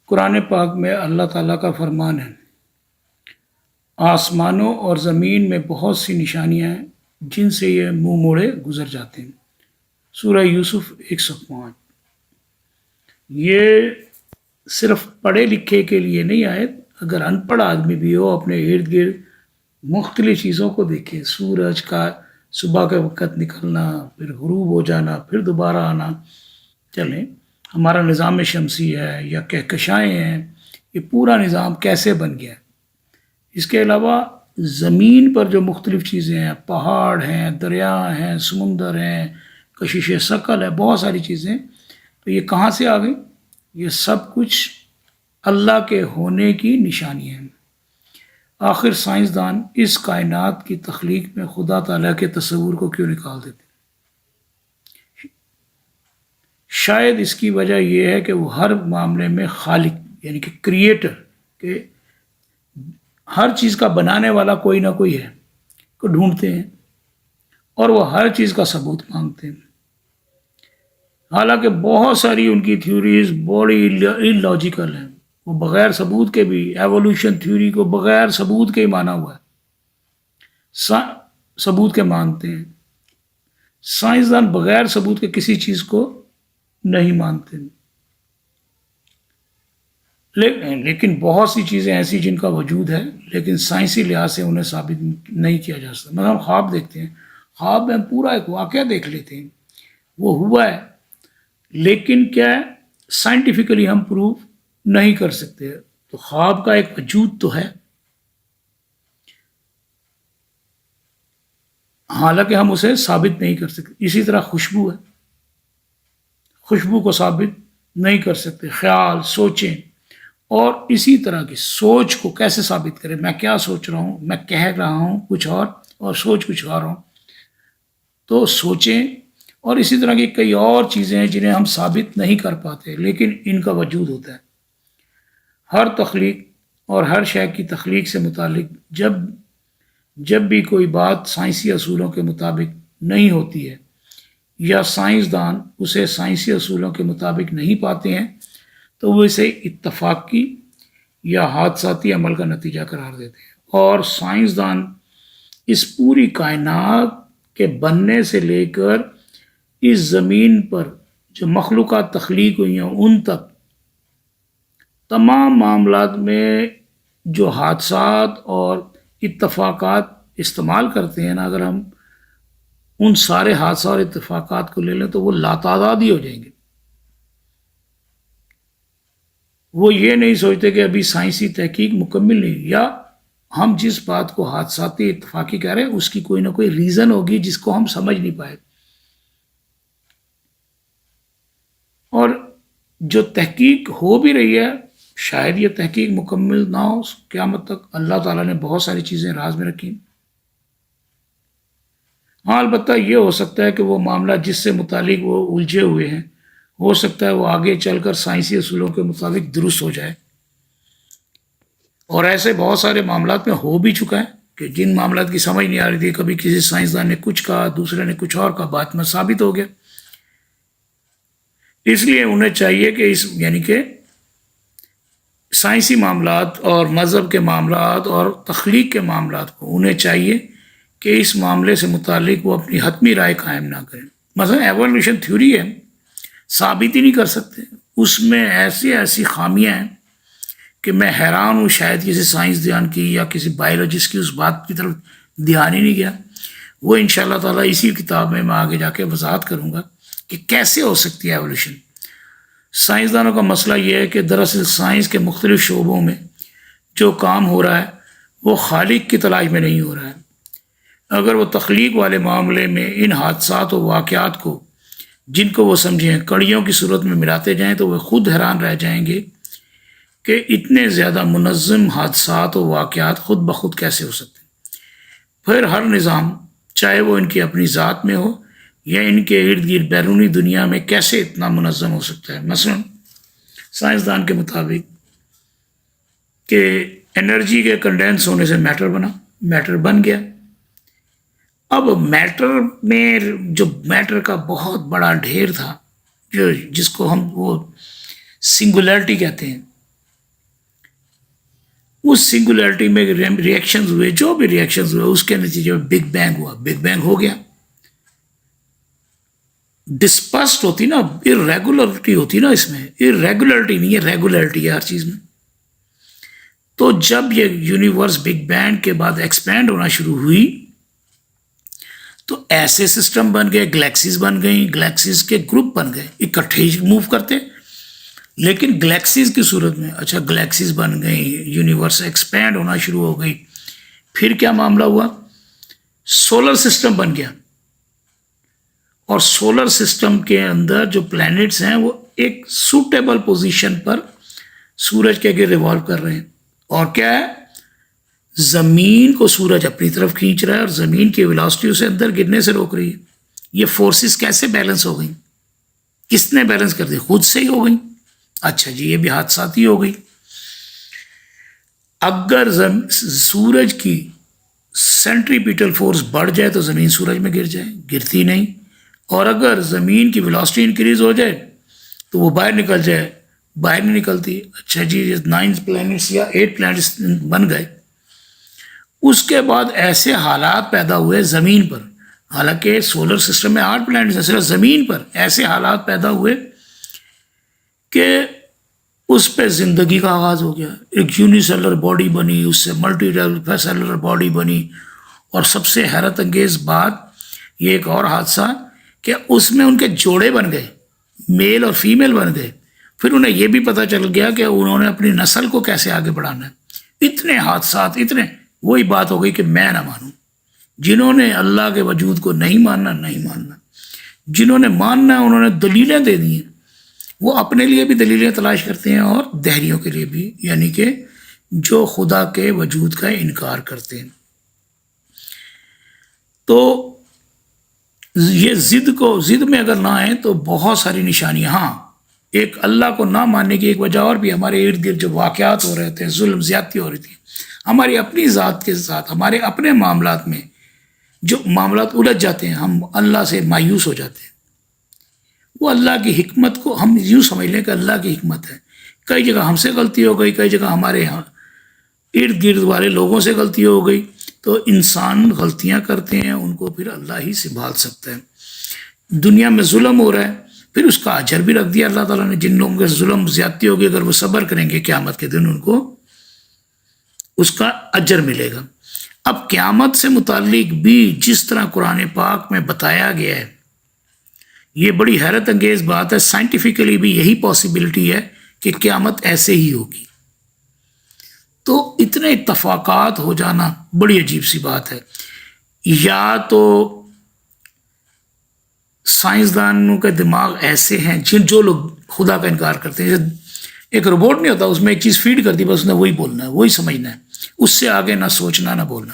قرآن پاک میں اللہ تعالیٰ کا فرمان ہے، آسمانوں اور زمین میں بہت سی نشانیاں ہیں جن سے یہ منہ موڑے گزر جاتے ہیں۔ سورہ یوسف 105۔ یہ صرف پڑھے لکھے کے لیے نہیں آئے، اگر ان پڑھ آدمی بھی ہو اپنے ارد گرد مختلف چیزوں کو دیکھے، سورج کا صبح کے وقت نکلنا، پھر غروب ہو جانا، پھر دوبارہ آنا، چلیں ہمارا نظام شمسی ہے یا کہکشائیں ہیں، یہ پورا نظام کیسے بن گیا ہے۔ اس کے علاوہ زمین پر جو مختلف چیزیں ہیں، پہاڑ ہیں، دریا ہیں، سمندر ہیں، کشش ثقل ہے، بہت ساری چیزیں، تو یہ کہاں سے آ گئی؟ یہ سب کچھ اللہ کے ہونے کی نشانی ہیں۔ آخر سائنسدان اس کائنات کی تخلیق میں خدا تعالیٰ کے تصور کو کیوں نکال دیتے؟ شاید اس کی وجہ یہ ہے کہ وہ ہر معاملے میں خالق یعنی کہ کریٹر کہ ہر چیز کا بنانے والا کوئی نہ کوئی ہے کو ڈھونڈتے ہیں، اور وہ ہر چیز کا ثبوت مانگتے ہیں، حالانکہ بہت ساری ان کی تھیوریز بڑی ان لاجیکل ہیں، وہ بغیر ثبوت کے بھی ایوولوشن تھیوری کو بغیر ثبوت کے ہی مانا ہوا ہے، ثبوت کے مانتے ہیں۔ سائنسدان بغیر ثبوت کے کسی چیز کو نہیں مانتے، لیکن بہت سی چیزیں ایسی جن کا وجود ہے لیکن سائنسی لحاظ سے انہیں ثابت نہیں کیا جا سکتا۔ مثلا ہم خواب دیکھتے ہیں، خواب میں ہم پورا ایک واقعہ دیکھ لیتے ہیں، وہ ہوا ہے، لیکن کیا ہے سائنٹیفکلی ہم پروف نہیں کر سکتے، تو خواب کا ایک وجود تو ہے، حالانکہ ہم اسے ثابت نہیں کر سکتے۔ اسی طرح خوشبو ہے، خوشبو کو ثابت نہیں کر سکتے، خیال، سوچیں، اور اسی طرح کی سوچ کو کیسے ثابت کریں؟ میں کیا سوچ رہا ہوں، میں کہہ رہا ہوں کچھ اور سوچ کچھ اور ہوں، تو سوچیں، اور اسی طرح کی کئی اور چیزیں ہیں جنہیں ہم ثابت نہیں کر پاتے لیکن ان کا وجود ہوتا ہے۔ ہر تخلیق اور ہر شے کی تخلیق سے متعلق جب بھی کوئی بات سائنسی اصولوں کے مطابق نہیں ہوتی ہے یا سائنسدان اسے سائنسی اصولوں کے مطابق نہیں پاتے ہیں تو وہ اسے اتفاقی یا حادثاتی عمل کا نتیجہ قرار دیتے ہیں، اور سائنسدان اس پوری کائنات کے بننے سے لے کر اس زمین پر جو مخلوقات تخلیق ہوئی ہیں ان تک تمام معاملات میں جو حادثات اور اتفاقات استعمال کرتے ہیں نا، اگر ہم ان سارے حادثات اور اتفاقات کو لے لیں تو وہ لاتعداد ہی ہو جائیں گے۔ وہ یہ نہیں سوچتے کہ ابھی سائنسی تحقیق مکمل نہیں، یا ہم جس بات کو حادثاتی اتفاقی کہہ رہے ہیں اس کی کوئی نہ کوئی ریزن ہوگی جس کو ہم سمجھ نہیں پائے، اور جو تحقیق ہو بھی رہی ہے شاید یہ تحقیق مکمل نہ ہو، قیامت تک اللہ تعالیٰ نے بہت ساری چیزیں راز میں رکھی۔ ہاں البتہ یہ ہو سکتا ہے کہ وہ معاملہ جس سے متعلق وہ الجھے ہوئے ہیں ہو سکتا ہے وہ آگے چل کر سائنسی اصولوں کے مطابق درست ہو جائے، اور ایسے بہت سارے معاملات میں ہو بھی چکا ہے کہ جن معاملات کی سمجھ نہیں آ رہی تھی، کبھی کسی سائنسدان نے کچھ کہا، دوسرے نے کچھ اور کہا، بات میں ثابت ہو گیا۔ اس لیے انہیں چاہیے کہ یعنی کہ سائنسی معاملات اور مذہب کے معاملات اور تخلیق کے معاملات کو انہیں چاہیے کہ اس معاملے سے متعلق وہ اپنی حتمی رائے قائم نہ کریں۔ مثلا ایوولوشن تھیوری ہے، ثابت ہی نہیں کر سکتے، اس میں ایسی خامیاں ہیں کہ میں حیران ہوں، شاید کسی سائنسدان کی یا کسی بایولوجسٹ کی اس بات کی طرف دھیان ہی نہیں گیا۔ وہ انشاءاللہ تعالیٰ اسی کتاب میں آگے جا کے وضاحت کروں گا کہ کیسے ہو سکتی ہے ایوولوشن۔ سائنسدانوں کا مسئلہ یہ ہے کہ دراصل سائنس کے مختلف شعبوں میں جو کام ہو رہا ہے وہ خالق کی تلاش میں نہیں ہو رہا ہے۔ اگر وہ تخلیق والے معاملے میں ان حادثات و واقعات کو جن کو وہ سمجھیں کڑیوں کی صورت میں ملاتے جائیں تو وہ خود حیران رہ جائیں گے کہ اتنے زیادہ منظم حادثات و واقعات خود بخود کیسے ہو سکتے ہیں۔ پھر ہر نظام چاہے وہ ان کی اپنی ذات میں ہو یا ان کے ارد گرد بیرونی دنیا میں کیسے اتنا منظم ہو سکتا ہے۔ مثلا سائنسدان کے مطابق کہ انرجی کے کنڈینس ہونے سے میٹر بن گیا۔ اب میٹر میں جو میٹر کا بہت بڑا ڈھیر تھا جس کو ہم وہ سنگولیرٹی کہتے ہیں، اس سنگولیرٹی میں ریئیکشنز ہوئے، جو بھی ریئیکشنز ہوئے، اس کے نتیجے میں بگ بینگ ہوا، بگ بینگ ہو گیا. ڈسپرسڈ ہوتی نا، ارریگولرٹی ہوتی نا، اس میں ارریگولرٹی نہیں ہے، ریگولرٹی ہے ہر چیز میں. تو جب یہ یونیورس بگ بینگ کے بعد ایکسپینڈ ہونا شروع ہوئی تو ایسے سسٹم بن گئے، گلیکسیز بن گئیں، گلیکسیز کے گروپ بن گئے، اکٹھے ہی موو کرتے، لیکن گلیکسیز کی صورت میں. اچھا گلیکسیز بن گئیں، یونیورس ایکسپینڈ ہونا شروع ہو گئی. پھر کیا معاملہ ہوا؟ سولر سسٹم بن گیا، اور سولر سسٹم کے اندر جو پلانٹس ہیں وہ ایک سوٹیبل پوزیشن پر سورج کے آگے ریوالو کر رہے ہیں. اور کیا ہے؟ زمین کو سورج اپنی طرف کھینچ رہا ہے اور زمین کی ویلاسٹی اسے اندر گرنے سے روک رہی ہے. یہ فورسز کیسے بیلنس ہو گئیں؟ کس نے بیلنس کر دی؟ خود سے ہی ہو گئیں. اچھا جی، یہ بھی حادثاتی ہو گئی. اگر سورج کی سینٹریپیٹل فورس بڑھ جائے تو زمین سورج میں گر جائے، گرتی نہیں. اور اگر زمین کی ویلاسٹی انکریز ہو جائے تو وہ باہر نکل جائے، باہر نہیں نکلتی. اچھا جی، 9 پلانٹس یا 8 پلانٹس بن گئے. اس کے بعد ایسے حالات پیدا ہوئے زمین پر، حالانکہ سولر سسٹم میں 8 پلانٹس ہیں، صرف زمین پر ایسے حالات پیدا ہوئے کہ اس پہ زندگی کا آغاز ہو گیا. ایک یونی سیلر باڈی بنی، اس سے ملٹی سیلر باڈی بنی. اور سب سے حیرت انگیز بات یہ ایک اور حادثہ کہ اس میں ان کے جوڑے بن گئے، میل اور فیمیل بن گئے. پھر انہیں یہ بھی پتہ چل گیا کہ انہوں نے اپنی نسل کو کیسے آگے بڑھانا ہے. اتنے حادثات، اتنے. وہی بات ہو گئی کہ میں نہ مانوں. جنہوں نے اللہ کے وجود کو نہیں ماننا، نہیں ماننا. جنہوں نے ماننا انہوں نے دلیلیں دے دی ہیں، وہ اپنے لیے بھی دلیلیں تلاش کرتے ہیں اور دہریوں کے لیے بھی، یعنی کہ جو خدا کے وجود کا انکار کرتے ہیں. تو یہ ضد میں اگر نہ آئیں تو بہت ساری نشانیاں. ہاں، ایک اللہ کو نہ ماننے کی ایک وجہ اور بھی، ہمارے ارد گرد جو واقعات ہو رہے تھے، ظلم زیادتی ہو رہی تھی ہماری اپنی ذات کے ساتھ، ہمارے اپنے معاملات میں جو معاملات الجھ جاتے ہیں، ہم اللہ سے مایوس ہو جاتے ہیں. وہ اللہ کی حکمت کو ہم یوں سمجھ لیں کہ اللہ کی حکمت ہے. کئی جگہ ہم سے غلطی ہو گئی، کئی جگہ ہمارے یہاں ارد گرد والے لوگوں سے غلطی ہو گئی. تو انسان غلطیاں کرتے ہیں، ان کو پھر اللہ ہی سنبھال سکتا ہے. دنیا میں ظلم ہو رہا ہے، پھر اس کا اجر بھی رکھ دیا اللہ تعالیٰ نے. جن لوگوں کے ظلم زیادتی ہوگی اگر وہ صبر کریں گے، قیامت کے دن ان کو اس کا اجر ملے گا. اب قیامت سے متعلق بھی جس طرح قرآن پاک میں بتایا گیا ہے، یہ بڑی حیرت انگیز بات ہے. سائنٹیفکلی بھی یہی پاسبلٹی ہے کہ قیامت ایسے ہی ہوگی. تو اتنے اتفاقات ہو جانا بڑی عجیب سی بات ہے. یا تو سائنسدانوں کے دماغ ایسے ہیں جو لوگ خدا کا انکار کرتے ہیں. ایک روبوٹ نہیں ہوتا، اس میں ایک چیز فیڈ کر دی، بس اس نے وہی بولنا ہے، وہی سمجھنا ہے، اس سے آگے نہ سوچنا نہ بولنا.